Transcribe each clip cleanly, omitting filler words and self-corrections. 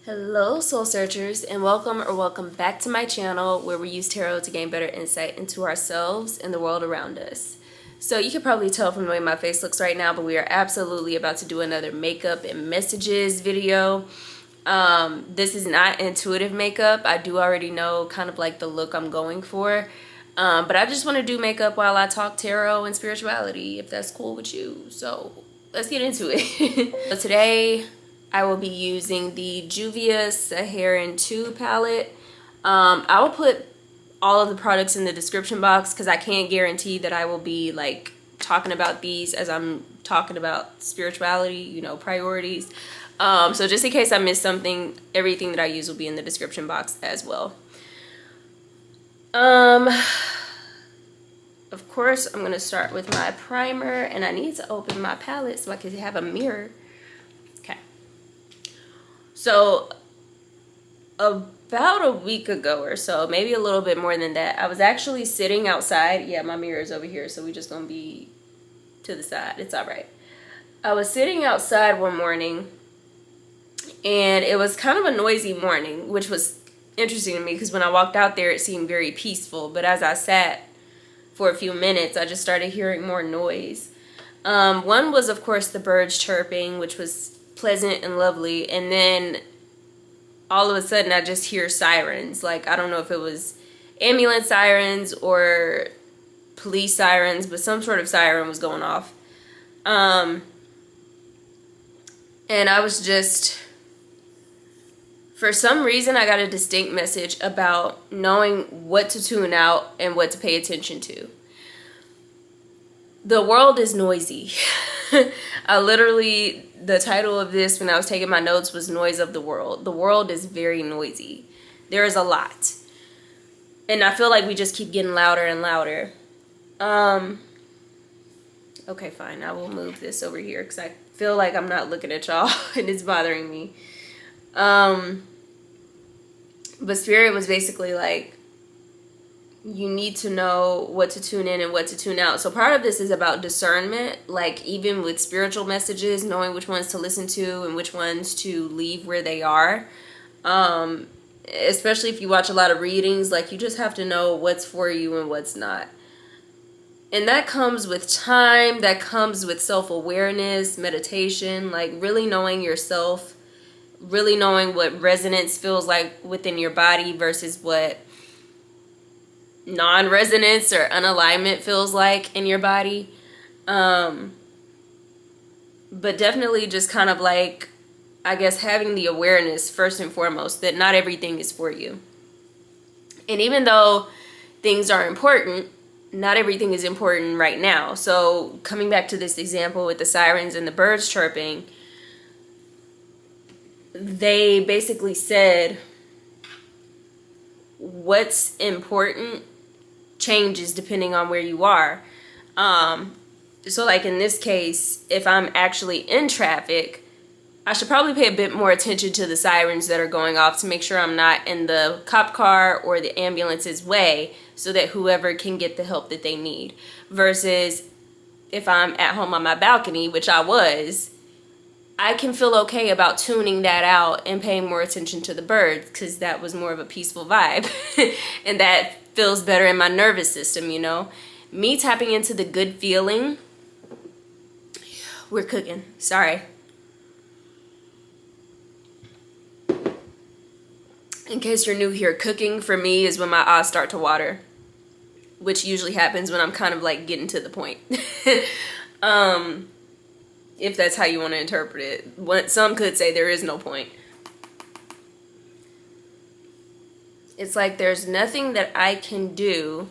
Hello soul searchers, and welcome back to my channel where we use tarot to gain better insight into ourselves and the world around us. So you can probably tell from the way my face looks right now, but we are absolutely about to do another makeup and messages video. This is not intuitive makeup. I do already know kind of like the look I'm going for, but I just want to do makeup while I talk tarot and spirituality, if that's cool with you. So let's get into it. So today I will be using the Juvia Saharan 2 palette. I will put all of the products in the description box because I can't guarantee that I will be like talking about these as I'm talking about spirituality, you know, priorities. So just in case I miss something, everything that I use will be in the description box as well. Of course, I'm going to start with my primer, and I need to open my palette so I can have a mirror. So about a week ago or so, maybe a little bit more than that, I was actually sitting outside. Yeah, my mirror is over here, so we're just gonna be to the side. It's all right. I was sitting outside one morning, and it was kind of a noisy morning, which was interesting to me because when I walked out there, it seemed very peaceful. But as I sat for a few minutes, I just started hearing more noise. One was, of course, the birds chirping, which was pleasant and lovely, and then all of a sudden I just hear sirens. Like, I don't know if it was ambulance sirens or police sirens, but some sort of siren was going off. And I was just, for some reason, I got a distinct message about knowing what to tune out and what to pay attention to. The world is noisy. I literally, the title of this when I was taking my notes was Noise of the World. The world is very noisy. There is a lot. And I feel like we just keep getting louder and louder. Okay, fine. I will move this over here because I feel like I'm not looking at y'all and it's bothering me. But Spirit was basically like, you need to know what to tune in and what to tune out. So part of this is about discernment, like even with spiritual messages, knowing which ones to listen to and which ones to leave where they are. Especially if you watch a lot of readings, like you just have to know what's for you and what's not. And that comes with time, that comes with self-awareness, meditation, like really knowing yourself, really knowing what resonance feels like within your body versus what non-resonance or unalignment feels like in your body. But definitely just kind of like, I guess, having the awareness first and foremost that not everything is for you. And even though things are important, not everything is important right now. So coming back to this example with the sirens and the birds chirping, they basically said what's important changes depending on where you are. So like in this case, if I'm actually in traffic, I should probably pay a bit more attention to the sirens that are going off to make sure I'm not in the cop car or the ambulance's way so that whoever can get the help that they need. Versus if I'm at home on my balcony, which I was, I can feel okay about tuning that out and paying more attention to the birds because that was more of a peaceful vibe. And that feels better in my nervous system, you know. Me tapping into the good feeling. We're cooking. Sorry. In case you're new here, cooking for me is when my eyes start to water, which usually happens when I'm kind of like getting to the point. If that's how you want to interpret it. Some could say there is no point. It's like there's nothing that I can do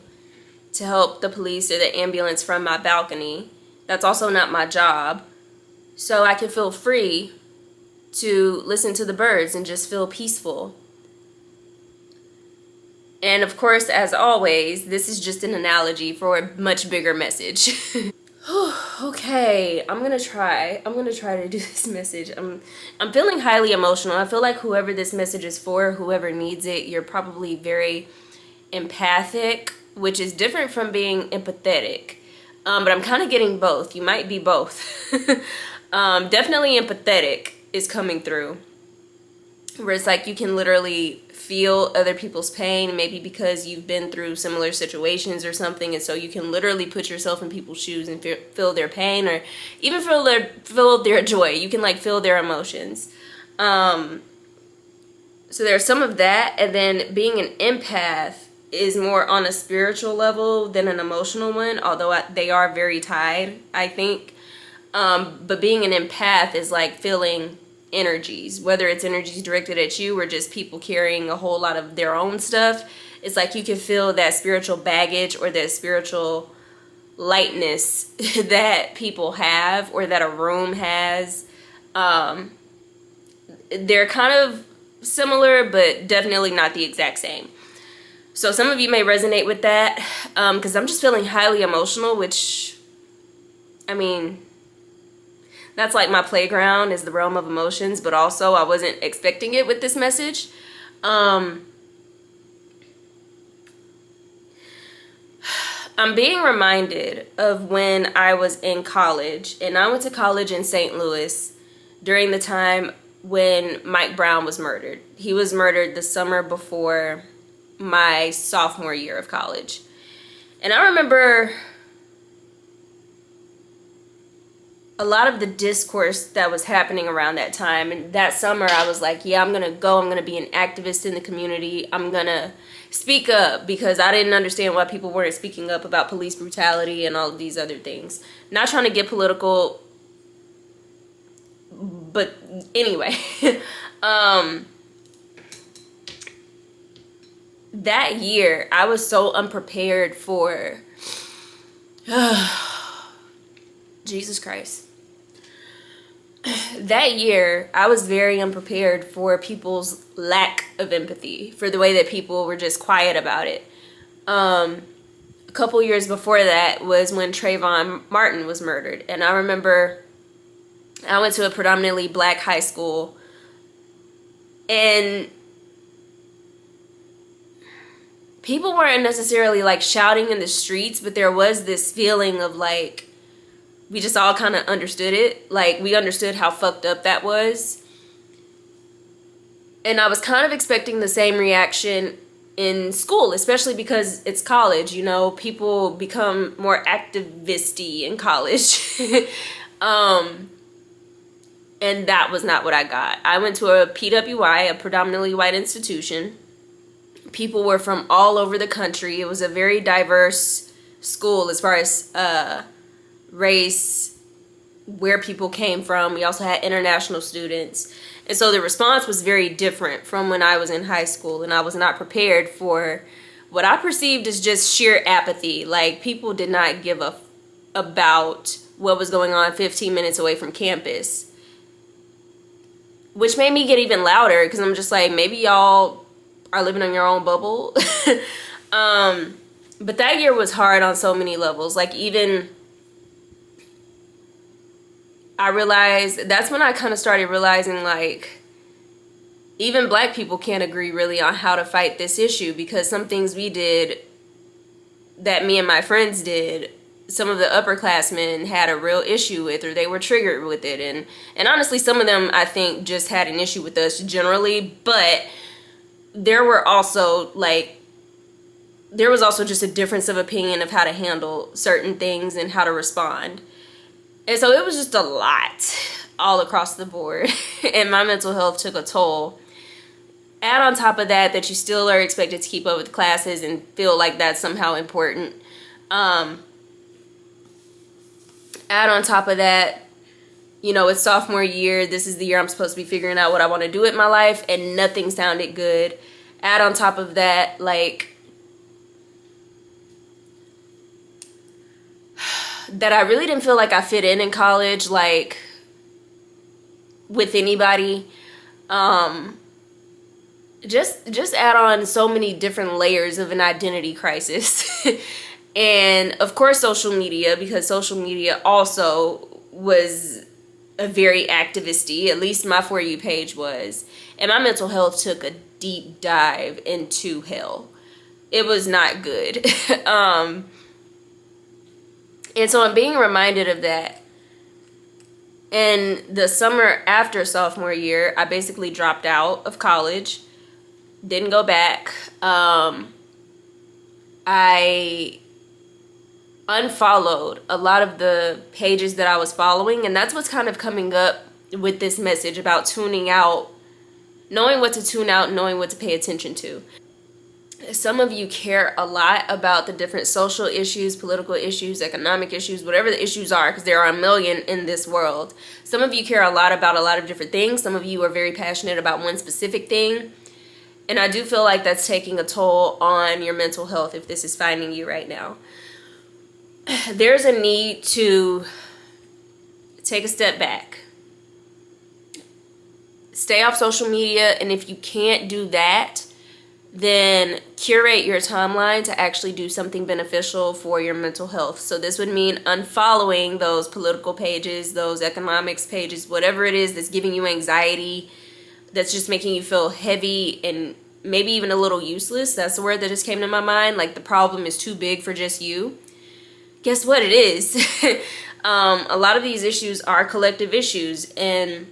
to help the police or the ambulance from my balcony. That's also not my job. So I can feel free to listen to the birds and just feel peaceful. And of course, as always, this is just an analogy for a much bigger message. Okay, I'm gonna try to do this message. I'm feeling highly emotional. I feel like whoever this message is for, whoever needs it, you're probably very empathic, which is different from being empathetic. But I'm kind of getting both. You might be both. Definitely empathetic is coming through. where it's like you can literally feel other people's pain, maybe because you've been through similar situations or something, and so you can literally put yourself in people's shoes and feel their pain, or even feel their joy. You can like feel their emotions. So there's some of that, and then being an empath is more on a spiritual level than an emotional one, although they are very tied, I think. But being an empath is like feeling energies, whether it's energies directed at you or just people carrying a whole lot of their own stuff. It's like you can feel that spiritual baggage or that spiritual lightness that people have, or that a room has. They're kind of similar, but definitely not the exact same. So some of you may resonate with that, because I'm just feeling highly emotional, which, I mean, that's like my playground, is the realm of emotions, but also I wasn't expecting it with this message. I'm being reminded of when I was in college, and I went to college in St. Louis during the time when Mike Brown was murdered. He was murdered the summer before my sophomore year of college. And I remember a lot of the discourse that was happening around that time. And that summer I was like, yeah, I'm gonna be an activist in the community. I'm gonna speak up, because I didn't understand why people weren't speaking up about police brutality and all of these other things. Not trying to get political, but anyway. That year I was so unprepared for Jesus Christ. That year, I was very unprepared for people's lack of empathy, for the way that people were just quiet about it. A couple years before that was when Trayvon Martin was murdered. And I remember I went to a predominantly black high school, and people weren't necessarily like shouting in the streets, but there was this feeling of like, we just all kind of understood it. Like, we understood how fucked up that was. And I was kind of expecting the same reaction in school, especially because it's college, you know, people become more activist-y in college. And that was not what I got. I went to a PWI, a predominantly white institution. People were from all over the country. It was a very diverse school as far as race, where people came from. We also had international students. And so the response was very different from when I was in high school, and I was not prepared for what I perceived as just sheer apathy. Like, people did not give a about what was going on 15 minutes away from campus, which made me get even louder, because I'm just like, maybe y'all are living in your own bubble. But that year was hard on so many levels. Like, even I realized, that's when I kind of started realizing, like, even black people can't agree really on how to fight this issue, because some things we did, that me and my friends did, some of the upperclassmen had a real issue with, or they were triggered with it. And honestly, some of them, I think, just had an issue with us generally, but there were also, like, there was also just a difference of opinion of how to handle certain things and how to respond. And so it was just a lot all across the board. And my mental health took a toll. Add on top of that, that you still are expected to keep up with classes and feel like that's somehow important. Add on top of that, you know, it's sophomore year. This is the year I'm supposed to be figuring out what I want to do with my life, and nothing sounded good. Add on top of that, like, that I really didn't feel like I fit in college, like, with anybody. Just add on so many different layers of an identity crisis. And of course social media, because social media also was a very activist-y, at least my For You page was. And my mental health took a deep dive into hell. It was not good. And so I'm being reminded of that. And the summer after sophomore year, I basically dropped out of college, didn't go back. I unfollowed a lot of the pages that I was following, and that's what's kind of coming up with this message about tuning out, knowing what to tune out, knowing what to pay attention to. Some of you care a lot about the different social issues, political issues, economic issues, whatever the issues are, because there are a million in this world. Some of you care a lot about a lot of different things. Some of you are very passionate about one specific thing. And I do feel like that's taking a toll on your mental health if this is finding you right now. There's a need to take a step back. Stay off social media, and if you can't do that, then curate your timeline to actually do something beneficial for your mental health. So this would mean unfollowing those political pages, those economics pages, whatever it is that's giving you anxiety, that's just making you feel heavy and maybe even a little useless. That's the word that just came to my mind. Like the problem is too big for just you. Guess what it is? A lot of these issues are collective issues, and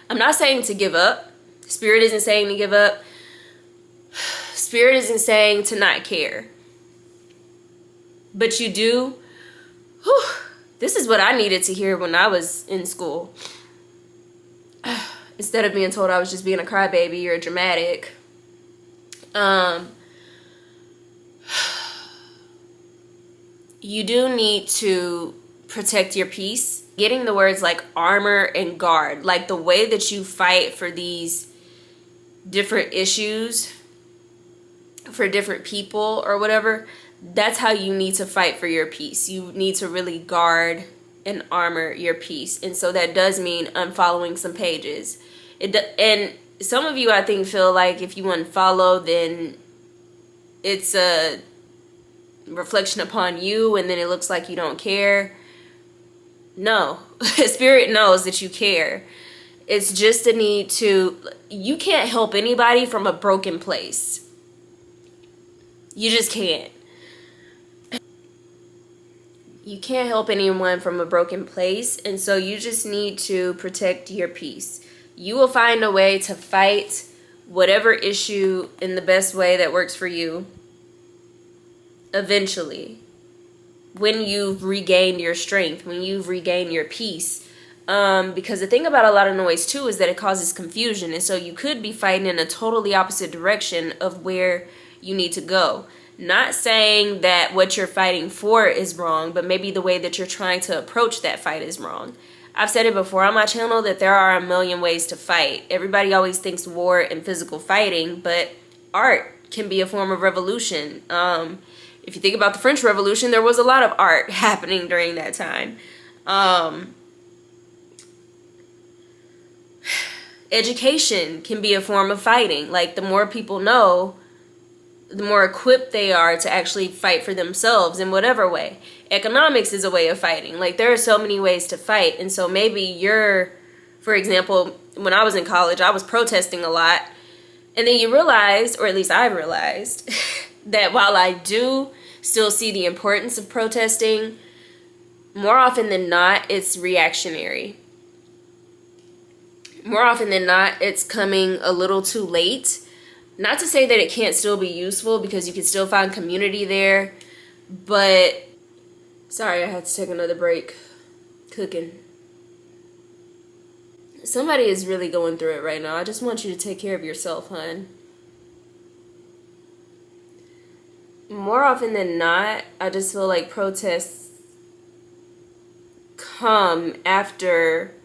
I'm not saying to give up. Spirit isn't saying to give up. Spirit isn't saying to not care. But you do. Whew, this is what I needed to hear when I was in school. Instead of being told I was just being a crybaby or dramatic. You do need to protect your peace. Getting the words like armor and guard, like the way that you fight for these different issues, for different people or whatever, that's how you need to fight for your peace. You need to really guard and armor your peace. And so that does mean unfollowing some pages. And some of you, I think, feel like if you unfollow, then it's a reflection upon you and then it looks like you don't care. No. Spirit knows that you care. It's just a need to... You can't help anybody from a broken place. You just can't. You can't help anyone from a broken place, and so you just need to protect your peace. You will find a way to fight whatever issue in the best way that works for you eventually, when you've regained your strength, when you've regained your peace. Because the thing about a lot of noise too is that it causes confusion, and so you could be fighting in a totally opposite direction of where you need to go. Not saying that what you're fighting for is wrong, but maybe the way that you're trying to approach that fight is wrong. I've said it before on my channel that there are a million ways to fight. Everybody always thinks war and physical fighting, but art can be a form of revolution. If you think about the French Revolution, there was a lot of art happening during that time. Education can be a form of fighting. Like, the more people know, the more equipped they are to actually fight for themselves in whatever way. Economics is a way of fighting. Like, there are so many ways to fight. And so maybe you're, for example, when I was in college, I was protesting a lot. And then you realized, or at least I realized, that while I do still see the importance of protesting, more often than not, it's reactionary. More often than not, it's coming a little too late. Not to say that it can't still be useful, because you can still find community there. But, sorry, I had to take another break cooking. Somebody is really going through it right now. I just want you to take care of yourself, hon. More often than not, I just feel like protests come after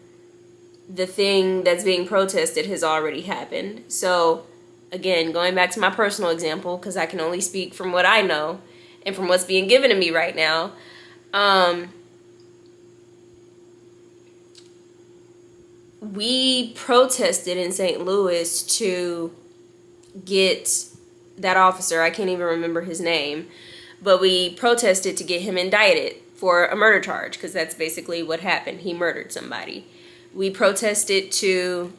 the thing that's being protested has already happened. So, again, going back to my personal example, because I can only speak from what I know and from what's being given to me right now. We protested in St. Louis to get that officer, I can't even remember his name, but we protested to get him indicted for a murder charge, because that's basically what happened. He murdered somebody. We protested to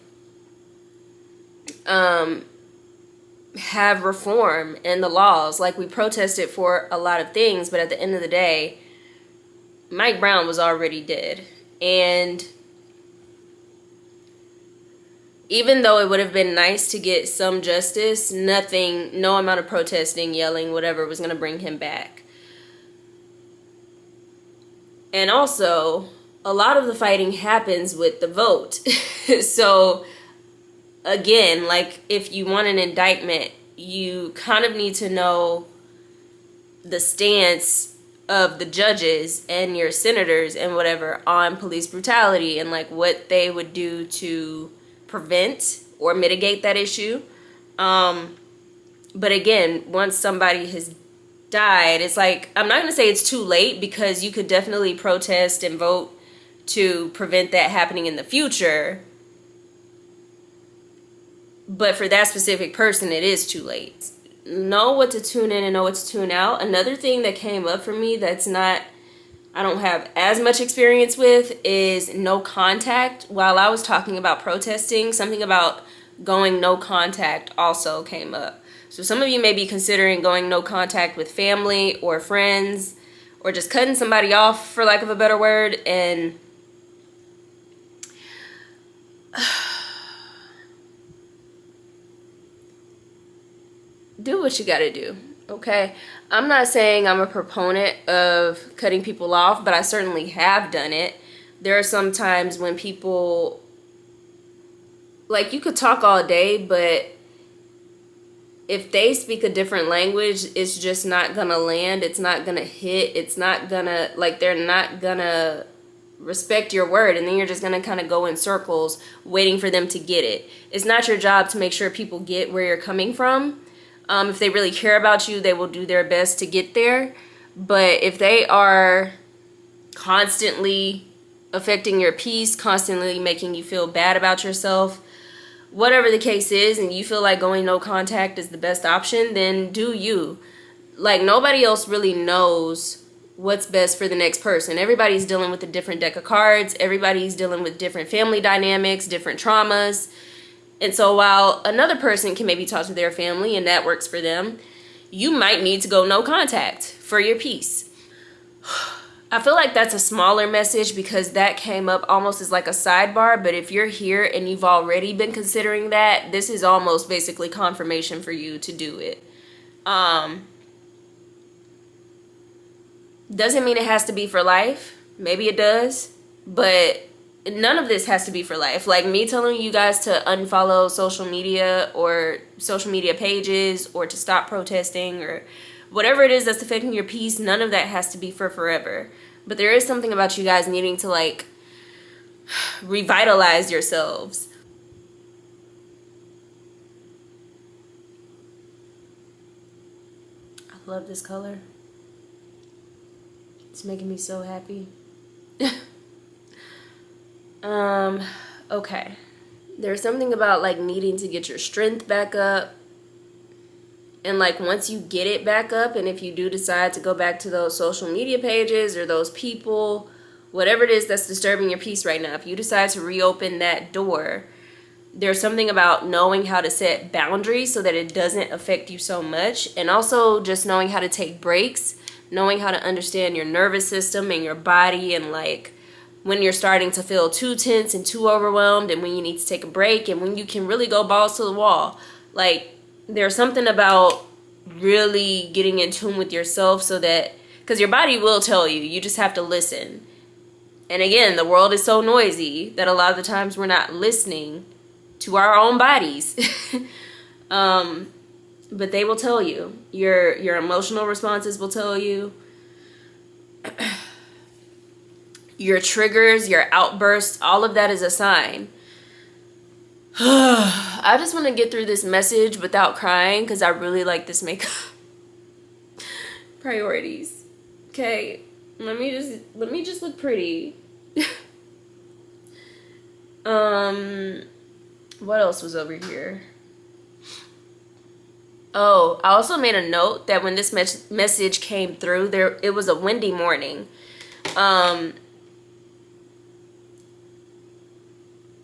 have reform in the laws. Like, we protested for a lot of things, but at the end of the day, Mike Brown was already dead. And even though it would have been nice to get some justice, nothing, no amount of protesting, yelling, whatever was going to bring him back. And also, a lot of the fighting happens with the vote. So, again, like, if you want an indictment, you kind of need to know the stance of the judges and your senators and whatever on police brutality and, like, what they would do to prevent or mitigate that issue. But again, once somebody has died, it's like, I'm not going to say it's too late, because you could definitely protest and vote to prevent that happening in the future. But for that specific person, it is too late. Know what to tune in and know what to tune out. Another thing that came up for me that's not, I don't have as much experience with, is no contact. While I was talking about protesting, something about going no contact also came up. So some of you may be considering going no contact with family or friends, or just cutting somebody off, for lack of a better word. And do what you gotta do, okay? I'm not saying I'm a proponent of cutting people off, but I certainly have done it. There are some times when people, like, you could talk all day, but if they speak a different language, it's just not gonna land. It's not gonna hit. It's not gonna, like, they're not gonna respect your word, and then you're just gonna kind of go in circles waiting for them to get it. It's not your job to make sure people get where you're coming from. If they really care about you, they will do their best to get there. But if they are constantly affecting your peace, constantly making you feel bad about yourself, whatever the case is, and you feel like going no contact is the best option, then do you. Like, nobody else really knows what's best for the next person. Everybody's dealing with a different deck of cards. Everybody's dealing with different family dynamics, different traumas. And so while another person can maybe talk to their family and that works for them, you might need to go no contact for your peace. I feel like that's a smaller message, because that came up almost as like a sidebar. But if you're here and you've already been considering that, this is almost basically confirmation for you to do it. Doesn't mean it has to be for life. Maybe it does, but none of this has to be for life. Like me telling you guys to unfollow social media or social media pages, or to stop protesting, or whatever it is that's affecting your peace, none of that has to be for forever. But there is something about you guys needing to, like, revitalize yourselves. I love this color. It's making me so happy. Okay. There's something about, like, needing to get your strength back up. And, like, once you get it back up, and if you do decide to go back to those social media pages or those people, whatever it is that's disturbing your peace right now, if you decide to reopen that door, there's something about knowing how to set boundaries so that it doesn't affect you so much. And also just knowing how to take breaks, knowing how to understand your nervous system and your body, and, like, when you're starting to feel too tense and too overwhelmed, and when you need to take a break, and when you can really go balls to the wall. Like, there's something about really getting in tune with yourself, so that, because your body will tell you, you just have to listen. And again, the world is so noisy that a lot of the times we're not listening to our own bodies. But they will tell you. Your emotional responses will tell you. Your triggers, your outbursts, all of that is a sign. I just want to get through this message without crying, because I really like this makeup. Priorities. Okay, let me just look pretty. What else was over here? Oh, I also made a note that when this message came through, it was a windy morning.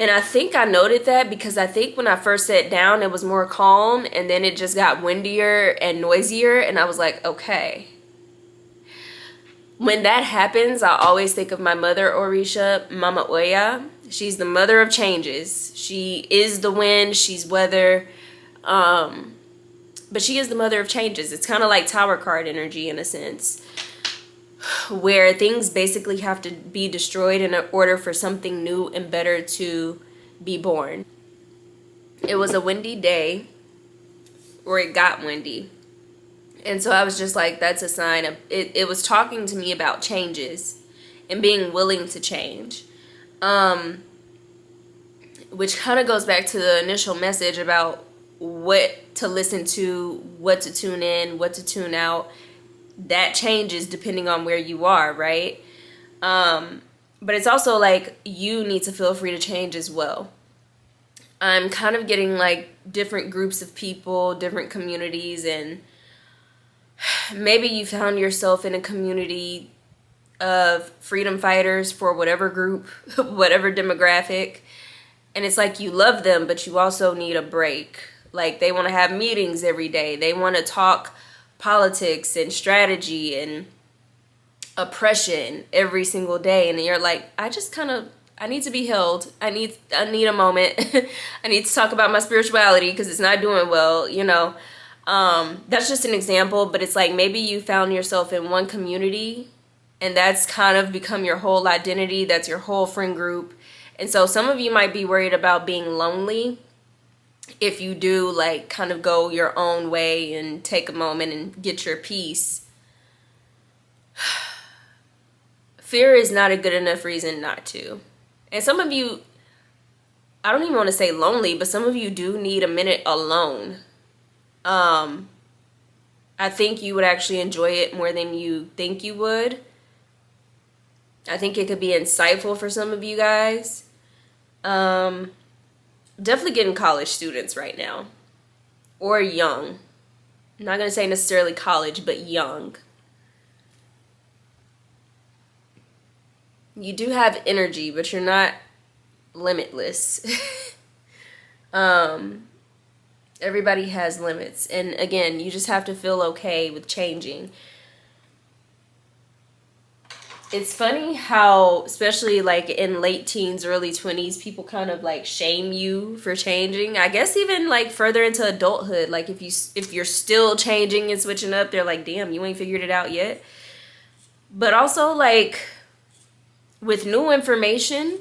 And I think I noted that because I think when I first sat down, it was more calm, and then it just got windier and noisier, and I was like, okay. When that happens, I always think of my mother, Orisha, Mama Oya. She's the mother of changes. She is the wind, she's weather, but she is the mother of changes. It's kind of like Tower card energy in a sense, where things basically have to be destroyed in order for something new and better to be born. It was a windy day, or it got windy. And so I was just like, that's a sign of it. It was talking to me about changes and being willing to change. Which kind of goes back to the initial message about what to listen to, what to tune in, what to tune out. That changes depending on where you are, right? But it's also like you need to feel free to change as well. I'm kind of getting like different groups of people, different communities, and maybe you found yourself in a community of freedom fighters for whatever group, whatever demographic, and it's like you love them, but you also need a break. Like they want to have meetings every day. They want to talk politics and strategy and oppression every single day, and you're like, I need to be held. I need a moment. I need to talk about my spirituality because it's not doing well, you know. That's just an example, but it's like maybe you found yourself in one community and that's kind of become your whole identity. That's your whole friend group. And so some of you might be worried about being lonely if you do like kind of go your own way and take a moment and get your peace. Fear is not a good enough reason not to. And some of you, I don't even want to say lonely, but some of you do need a minute alone. I think you would actually enjoy it more than you think you would. I think it could be insightful for some of you guys. Definitely getting college students right now. Or young. I'm not going to say necessarily college, but young. You do have energy, but you're not limitless. Everybody has limits. And again, you just have to feel okay with changing. It's funny how, especially like in late teens, early 20s, people kind of like shame you for changing. I guess even like further into adulthood, like if you're still changing and switching up, they're like, damn, you ain't figured it out yet. But also like with new information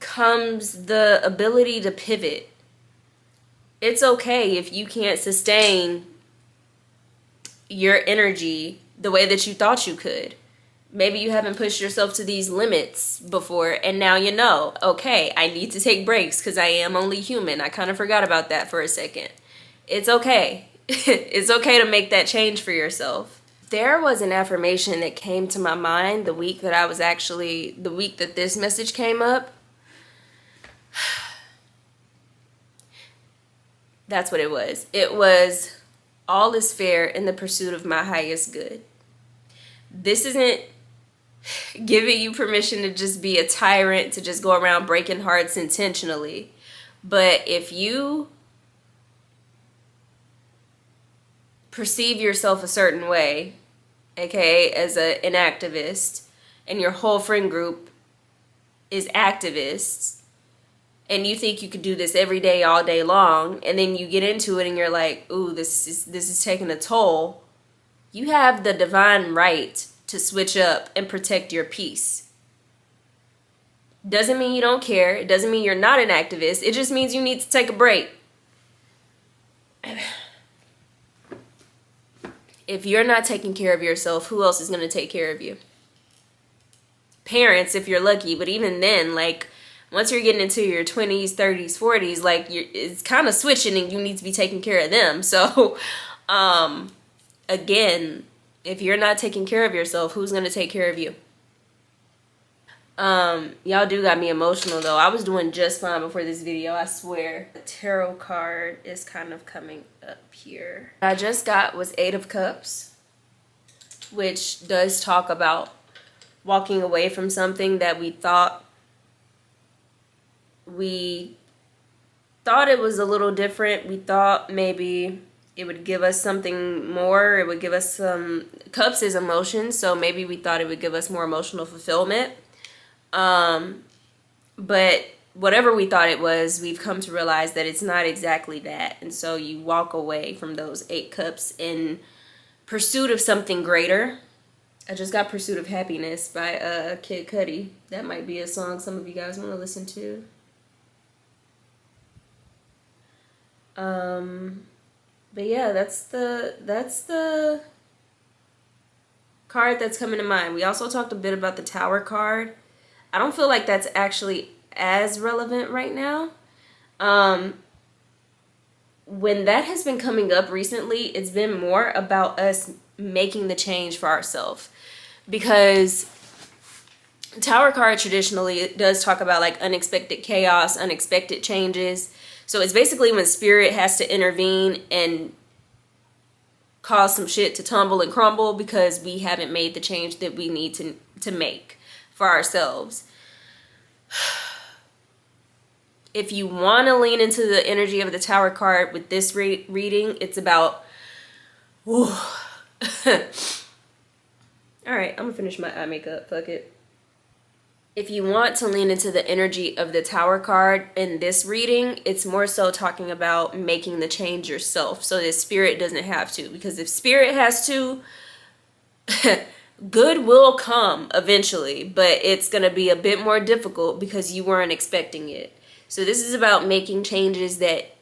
comes the ability to pivot. It's okay if you can't sustain your energy the way that you thought you could. Maybe you haven't pushed yourself to these limits before, and now you know, okay, I need to take breaks because I am only human. I kind of forgot about that for a second. It's okay. It's okay to make that change for yourself. There was an affirmation that came to my mind the week that this message came up. That's what it was. It was, all is fair in the pursuit of my highest good. This isn't giving you permission to just be a tyrant, to just go around breaking hearts intentionally. But if you perceive yourself a certain way, aka as an activist, and your whole friend group is activists, and you think you could do this every day, all day long, and then you get into it and you're like, ooh, this is taking a toll. You have the divine right to switch up and protect your peace. Doesn't mean you don't care. It doesn't mean you're not an activist. It just means you need to take a break. If you're not taking care of yourself, who else is going to take care of you? Parents, if you're lucky. But even then, like, once you're getting into your 20s, 30s, 40s, like, it's kind of switching and you need to be taking care of them. So, again, if you're not taking care of yourself, who's going to take care of you? Y'all do got me emotional, though. I was doing just fine before this video, I swear. The tarot card is kind of coming up here. I just got was Eight of Cups, which does talk about walking away from something that we thought it was a little different. We thought maybe it would give us something more. It would give us some, cups is emotion, so maybe we thought it would give us more emotional fulfillment. But whatever we thought it was, we've come to realize that it's not exactly that. And so you walk away from those 8 cups in pursuit of something greater. I just got Pursuit of Happiness by Kid Cudi. That might be a song some of you guys want to listen to. But yeah, that's the card that's coming to mind. We also talked a bit about the Tower card. I don't feel like that's actually as relevant right now. When that has been coming up recently, it's been more about us making the change for ourselves. Because Tower card traditionally, it does talk about like unexpected chaos, unexpected changes. So it's basically when spirit has to intervene and cause some shit to tumble and crumble because we haven't made the change that we need to make for ourselves. If you want to lean into the energy of the Tower card with this reading, it's about... All right, I'm gonna finish my eye makeup. Fuck it. If you want to lean into the energy of the Tower card in this reading, it's more so talking about making the change yourself so that spirit doesn't have to. Because if spirit has to, good will come eventually, but it's going to be a bit more difficult because you weren't expecting it. So this is about making changes that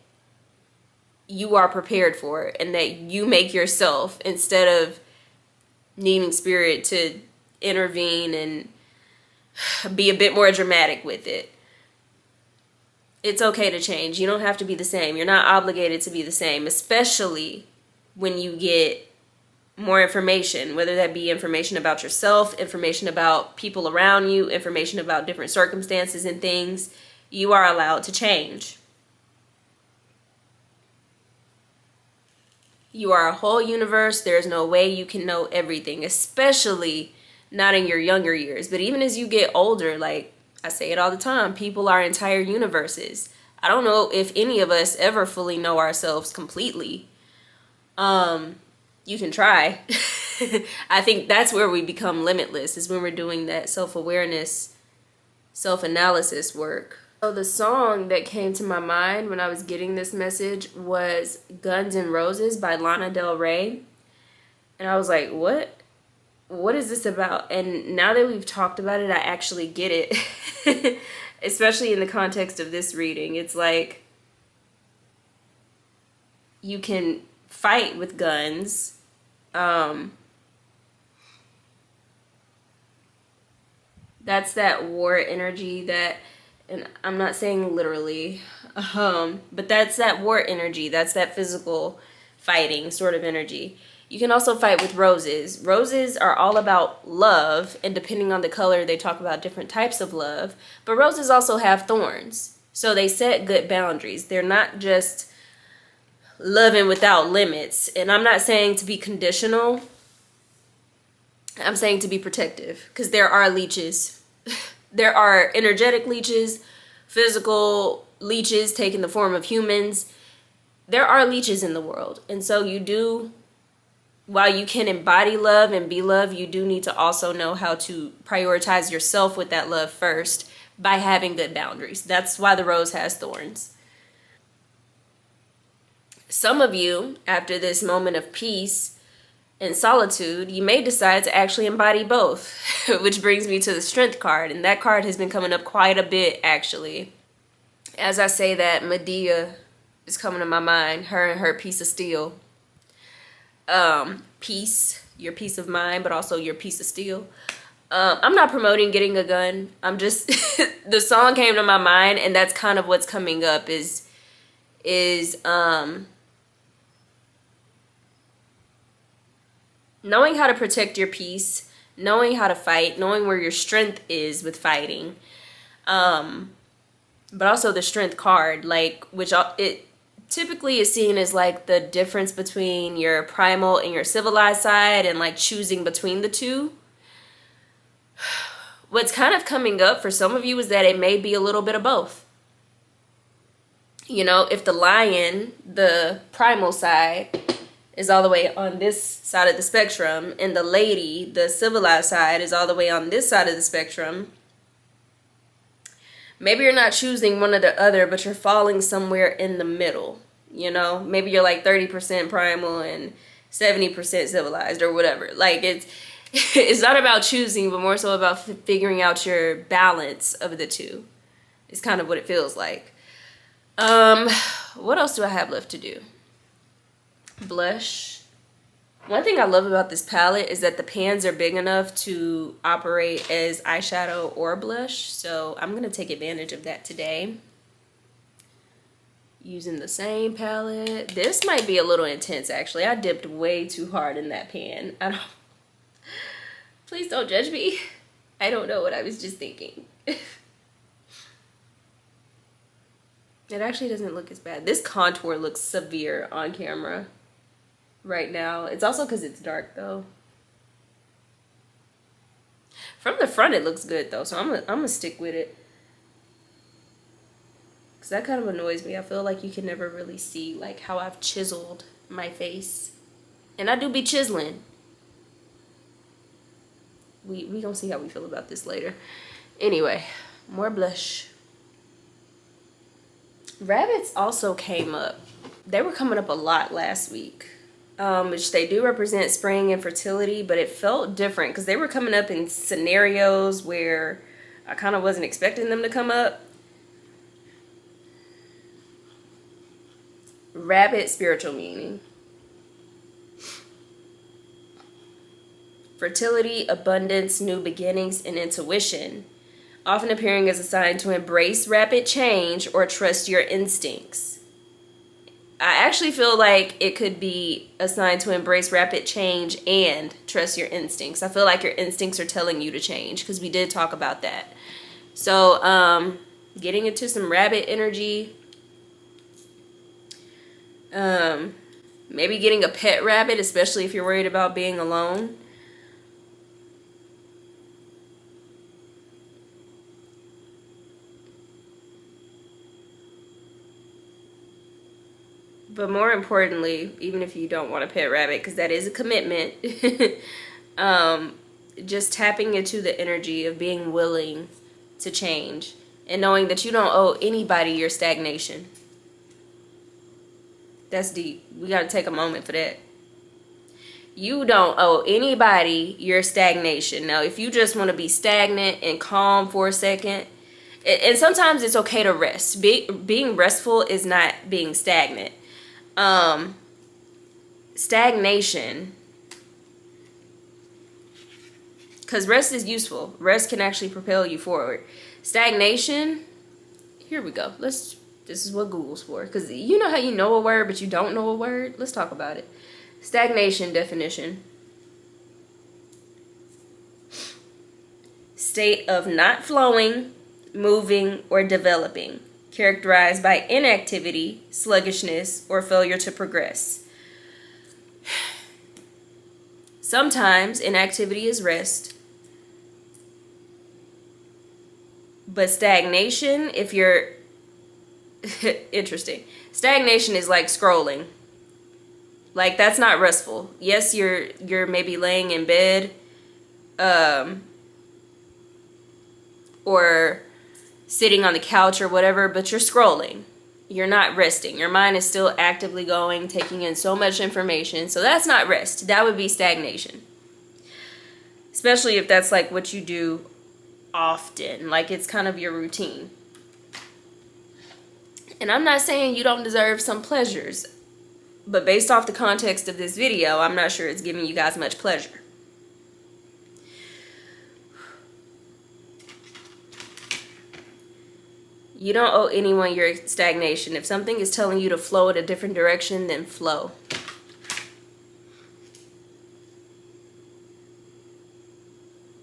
you are prepared for and that you make yourself instead of needing spirit to intervene and be a bit more dramatic with it. It's okay to change. You don't have to be the same. You're not obligated to be the same, especially when you get more information, whether that be information about yourself, information about people around you, information about different circumstances and things. You are allowed to change. You are a whole universe. There's no way you can know everything, especially not in your younger years. But even as you get older, like I say it all the time, people are entire universes. I don't know if any of us ever fully know ourselves completely. You can try. I think that's where we become limitless, is when we're doing that self-awareness, self-analysis work. So the song that came to my mind when I was getting this message was Guns N' Roses by Lana Del Rey. And I was like, what is this about? And now that we've talked about it, I actually get it. Especially in the context of this reading. It's like you can fight with guns. That's that war energy that, and I'm not saying literally, but that's that war energy. That's that physical fighting sort of energy. You can also fight with roses. Roses are all about love, and depending on the color, they talk about different types of love. But roses also have thorns, so they set good boundaries. They're not just loving without limits. And I'm not saying to be conditional. I'm saying to be protective, because there are leeches. There are energetic leeches, physical leeches taking the form of humans. There are leeches in the world, and so you do... While you can embody love and be love, you do need to also know how to prioritize yourself with that love first by having good boundaries. That's why the rose has thorns. Some of you, after this moment of peace and solitude, you may decide to actually embody both, which brings me to the Strength card. And that card has been coming up quite a bit, actually. As I say that, Medea is coming to my mind, her and her piece of steel. Peace, your peace of mind, but also your piece of steel. I'm not promoting getting a gun. I'm just, the song came to my mind, and that's kind of what's coming up is knowing how to protect your peace, knowing how to fight, knowing where your strength is with fighting. But also the Strength card, like, which it typically is seen as like the difference between your primal and your civilized side, and like choosing between the two. What's kind of coming up for some of you is that it may be a little bit of both. You know, if the lion, the primal side, is all the way on this side of the spectrum, and the lady, the civilized side, is all the way on this side of the spectrum, maybe you're not choosing one or the other, but you're falling somewhere in the middle. You know, maybe you're like 30% primal and 70% civilized or whatever. Like it's not about choosing, but more so about figuring out your balance of the two. It's kind of what it feels like. What else do I have left to do? Blush. One thing I love about this palette is that the pans are big enough to operate as eyeshadow or blush. So I'm going to take advantage of that today. Using the same palette. This might be a little intense, actually. I dipped way too hard in that pan. Please don't judge me. I don't know what I was just thinking. It actually doesn't look as bad. This contour looks severe on camera right now. It's also because it's dark though. From the front it looks good though, so I'm gonna stick with it. Because that kind of annoys me. I feel like you can never really see like how I've chiseled my face. And I do be chiseling. We gonna see how we feel about this later. Anyway, more blush. Rabbits also came up. They were coming up a lot last week. Which they do represent spring and fertility, but it felt different because they were coming up in scenarios where I kind of wasn't expecting them to come up. Rabbit spiritual meaning. Fertility, abundance, new beginnings, and intuition. Often appearing as a sign to embrace rapid change or trust your instincts. I actually feel like it could be a sign to embrace rapid change and trust your instincts. I feel like your instincts are telling you to change because we did talk about that. So, getting into some rabbit energy. Maybe getting a pet rabbit, especially if you're worried about being alone. But more importantly, even if you don't want a pet rabbit, because that is a commitment, just tapping into the energy of being willing to change and knowing that you don't owe anybody your stagnation. That's deep. We got to take a moment for that. You don't owe anybody your stagnation. Now, if you just want to be stagnant and calm for a second, and sometimes it's okay to rest. Being restful is not being stagnant. Stagnation, because rest is useful. Rest can actually propel you forward. Stagnation, here we go. This is what Google's for. Because you know how you know a word, but you don't know a word? Let's talk about it. Stagnation definition. State of not flowing, moving, or developing. Characterized by inactivity, sluggishness, or failure to progress. Sometimes inactivity is rest. But stagnation, if you're interesting. Stagnation is like scrolling. Like that's not restful. Yes, you're maybe laying in bed or sitting on the couch or whatever, but you're scrolling. You're not resting. Your mind is still actively going, taking in so much information. So that's not rest. That would be stagnation. Especially if that's like what you do often. Like it's kind of your routine. And I'm not saying you don't deserve some pleasures. But based off the context of this video, I'm not sure it's giving you guys much pleasure. You don't owe anyone your stagnation. If something is telling you to flow in a different direction, then flow.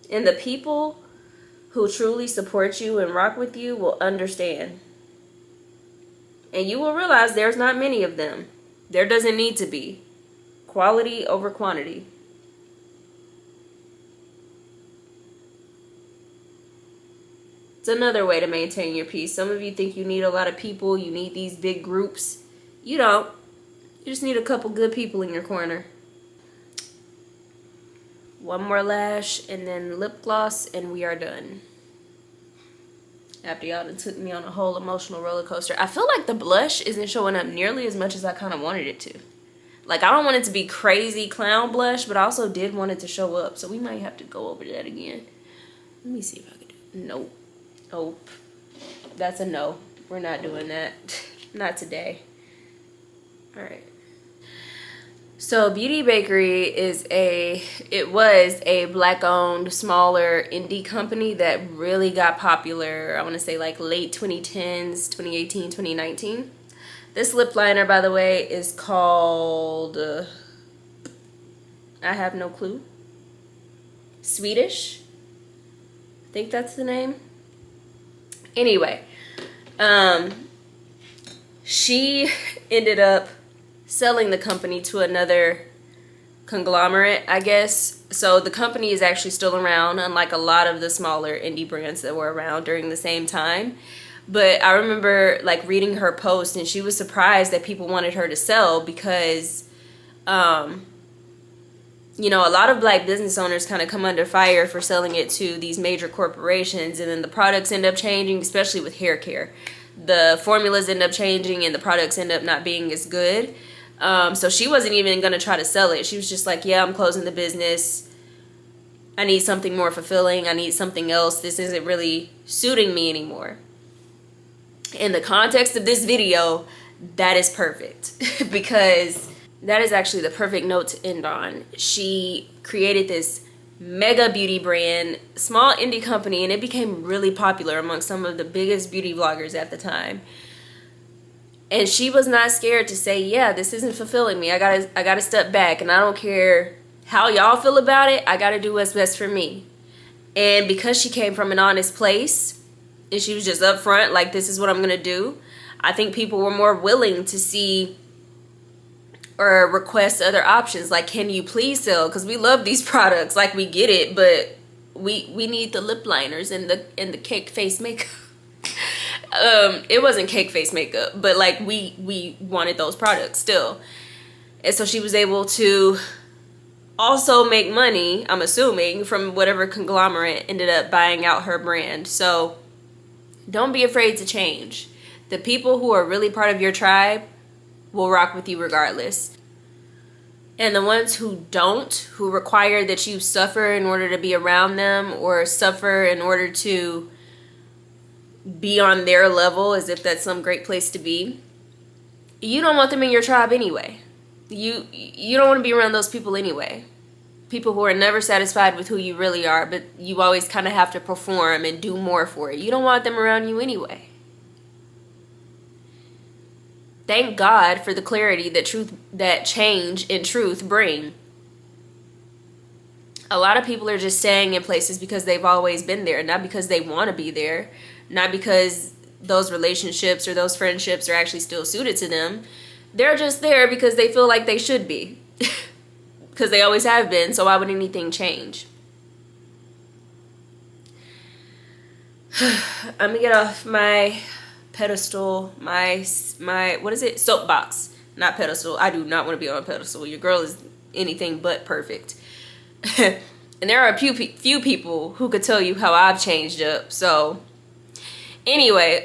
And the people who truly support you and rock with you will understand. And you will realize there's not many of them. There doesn't need to be. Quality over quantity. It's another way to maintain your peace. Some of you think you need a lot of people. You need these big groups. You don't. You just need a couple good people in your corner. One more lash and then lip gloss and we are done. After y'all done took me on a whole emotional roller coaster. I feel like the blush isn't showing up nearly as much as I kind of wanted it to. Like, I don't want it to be crazy clown blush, but I also did want it to show up. So we might have to go over that again. Let me see if I can do it. Nope. Nope. That's a no. We're not doing that. Not today. All right. So Beauty Bakerie was a black-owned, smaller indie company that really got popular, I want to say like late 2010s, 2018, 2019. This lip liner, by the way, is called, I have no clue, Sweetish. I think that's the name. Anyway, she ended up selling the company to another conglomerate, I guess. So the company is actually still around, unlike a lot of the smaller indie brands that were around during the same time. But I remember like reading her post, and she was surprised that people wanted her to sell because, you know, a lot of black business owners kind of come under fire for selling it to these major corporations, and then the products end up changing, especially with hair care. The formulas end up changing and the products end up not being as good. So she wasn't even going to try to sell it. She was just like, yeah, I'm closing the business. I need something more fulfilling. I need something else. This isn't really suiting me anymore. In the context of this video, that is perfect because that is actually the perfect note to end on. She created this mega beauty brand, small indie company, and it became really popular among some of the biggest beauty vloggers at the time. And she was not scared to say, yeah, this isn't fulfilling me. I gotta step back, and I don't care how y'all feel about it. I gotta do what's best for me. And because she came from an honest place, and she was just upfront, like, this is what I'm gonna do, I think people were more willing to see or request other options. Like, can you please sell? Because we love these products, like, we get it, but we need the lip liners and the cake face makeup. It wasn't cake face makeup, but like we wanted those products still. And so she was able to also make money, I'm assuming, from whatever conglomerate ended up buying out her brand. So don't be afraid to change. The people who are really part of your tribe will rock with you regardless. And the ones who don't, who require that you suffer in order to be around them, or suffer in order to be on their level as if that's some great place to be, you don't want them in your tribe anyway. You don't want to be around those people anyway. People who are never satisfied with who you really are, but you always kind of have to perform and do more for it. You don't want them around you anyway. Thank God for the clarity that change and truth bring. A lot of people are just staying in places because they've always been there, not because they want to be there, not because those relationships or those friendships are actually still suited to them. They're just there because they feel like they should be. Because they always have been, so why would anything change? I'm gonna get off my pedestal, my what is it? Soapbox, not pedestal. I do not want to be on a pedestal. Your girl is anything but perfect. And there are a few people who could tell you how I've changed up. So anyway,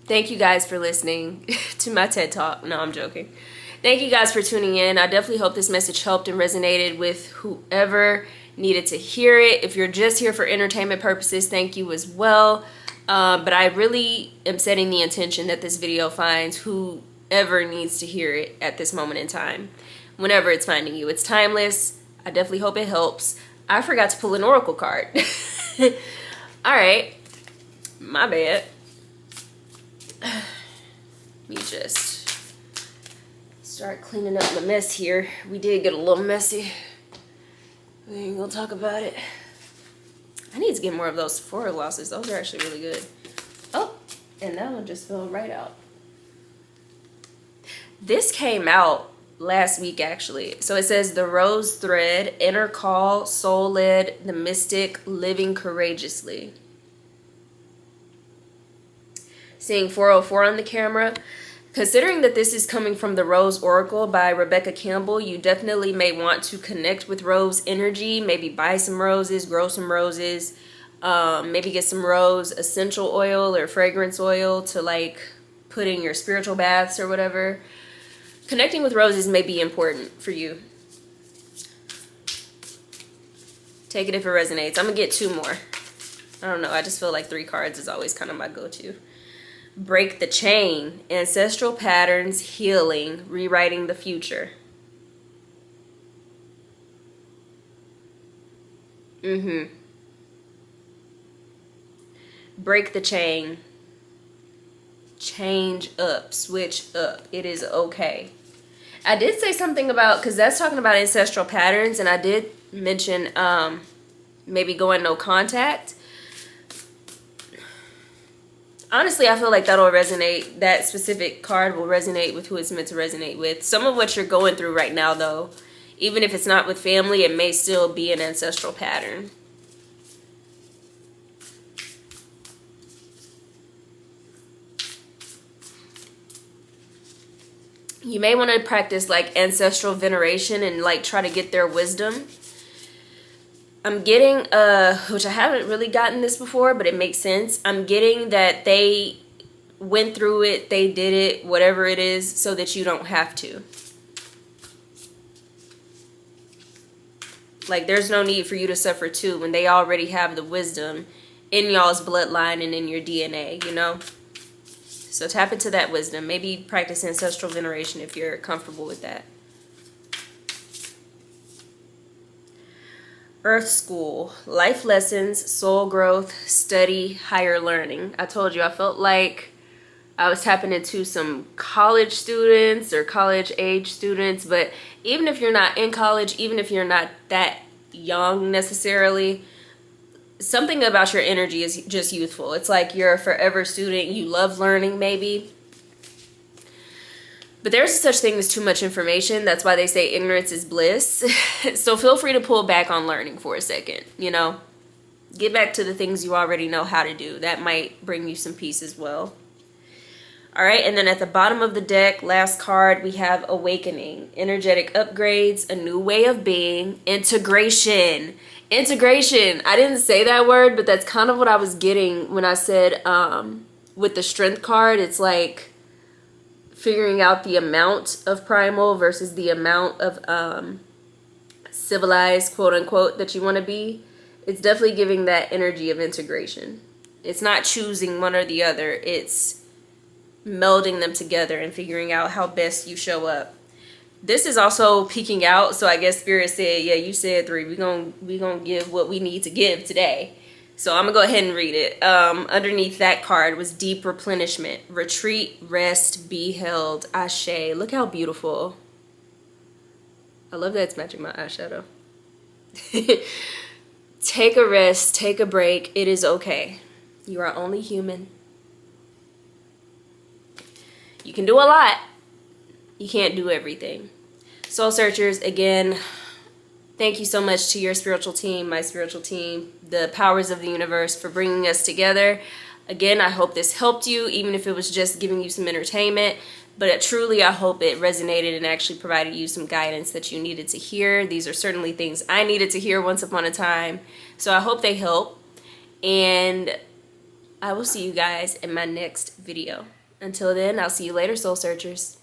thank you guys for listening to my TED Talk. No, I'm joking. Thank you guys for tuning in. I definitely hope this message helped and resonated with whoever needed to hear it. If you're just here for entertainment purposes, thank you as well. But I really am setting the intention that this video finds whoever needs to hear it at this moment in time. Whenever it's finding you. It's timeless. I definitely hope it helps. I forgot to pull an oracle card. Alright. My bad. Let me just start cleaning up the mess here. We did get a little messy. We ain't gonna talk about it. I need to get more of those Sephora glosses. Those are actually really good. Oh, and that one just fell right out. This came out last week, actually. So it says the Rose Thread, Inner Call, Soul Led, the Mystic, Living Courageously. Seeing 404 on the camera. Considering that this is coming from the Rose Oracle by Rebecca Campbell, you definitely may want to connect with rose energy, maybe buy some roses, grow some roses, Maybe get some rose essential oil or fragrance oil to like put in your spiritual baths or whatever. Connecting with roses may be important for you. Take it if it resonates. I'm gonna get 2 more. I don't know, I just feel like 3 cards is always kind of my go-to. Break the chain. Ancestral patterns, healing, rewriting the future. Break the chain. Change up. Switch up. It is okay. I did say something about, because that's talking about ancestral patterns, and I did mention maybe going no contact. Honestly, I feel like that'll resonate. That specific card will resonate with who it's meant to resonate with. Some of what you're going through right now, though, even if it's not with family, it may still be an ancestral pattern. You may want to practice like ancestral veneration and like try to get their wisdom. I'm getting, which I haven't really gotten this before, but it makes sense. I'm getting that they went through it, they did it, whatever it is, so that you don't have to. Like, there's no need for you to suffer too when they already have the wisdom in y'all's bloodline and in your DNA, you know? So tap into that wisdom. Maybe practice ancestral veneration if you're comfortable with that. Earth School. Life lessons, soul growth, study, higher learning. I told you I felt like I was tapping into some college students or college age students. But even if you're not in college, even if you're not that young necessarily, something about your energy is just youthful. It's like you're a forever student. You love learning maybe. But there's such thing as too much information. That's why they say ignorance is bliss. So feel free to pull back on learning for a second, you know. Get back to the things you already know how to do. That might bring you some peace as well. All right, and then at the bottom of the deck, last card, we have awakening, energetic upgrades, a new way of being, integration. Integration. I didn't say that word, but that's kind of what I was getting when I said with the strength card. It's like figuring out the amount of primal versus the amount of civilized, quote unquote, that you want to be. It's definitely giving that energy of integration. It's not choosing one or the other. It's melding them together and figuring out how best you show up. This is also peeking out, so I guess Spirit said, yeah, you said 3. We gonna give what we need to give today. So I'm gonna go ahead and read it. Underneath that card was deep replenishment, retreat, rest, be held, ashe. Look how beautiful. I love that it's matching my eyeshadow. Take a rest, take a break. It is okay. You are only human. You can do a lot. You can't do everything. Soul searchers, again, thank you so much to your spiritual team, my spiritual team, the powers of the universe for bringing us together. Again, I hope this helped you, even if it was just giving you some entertainment. But truly, I hope it resonated and actually provided you some guidance that you needed to hear. These are certainly things I needed to hear once upon a time. So I hope they help. And I will see you guys in my next video. Until then, I'll see you later, soul searchers.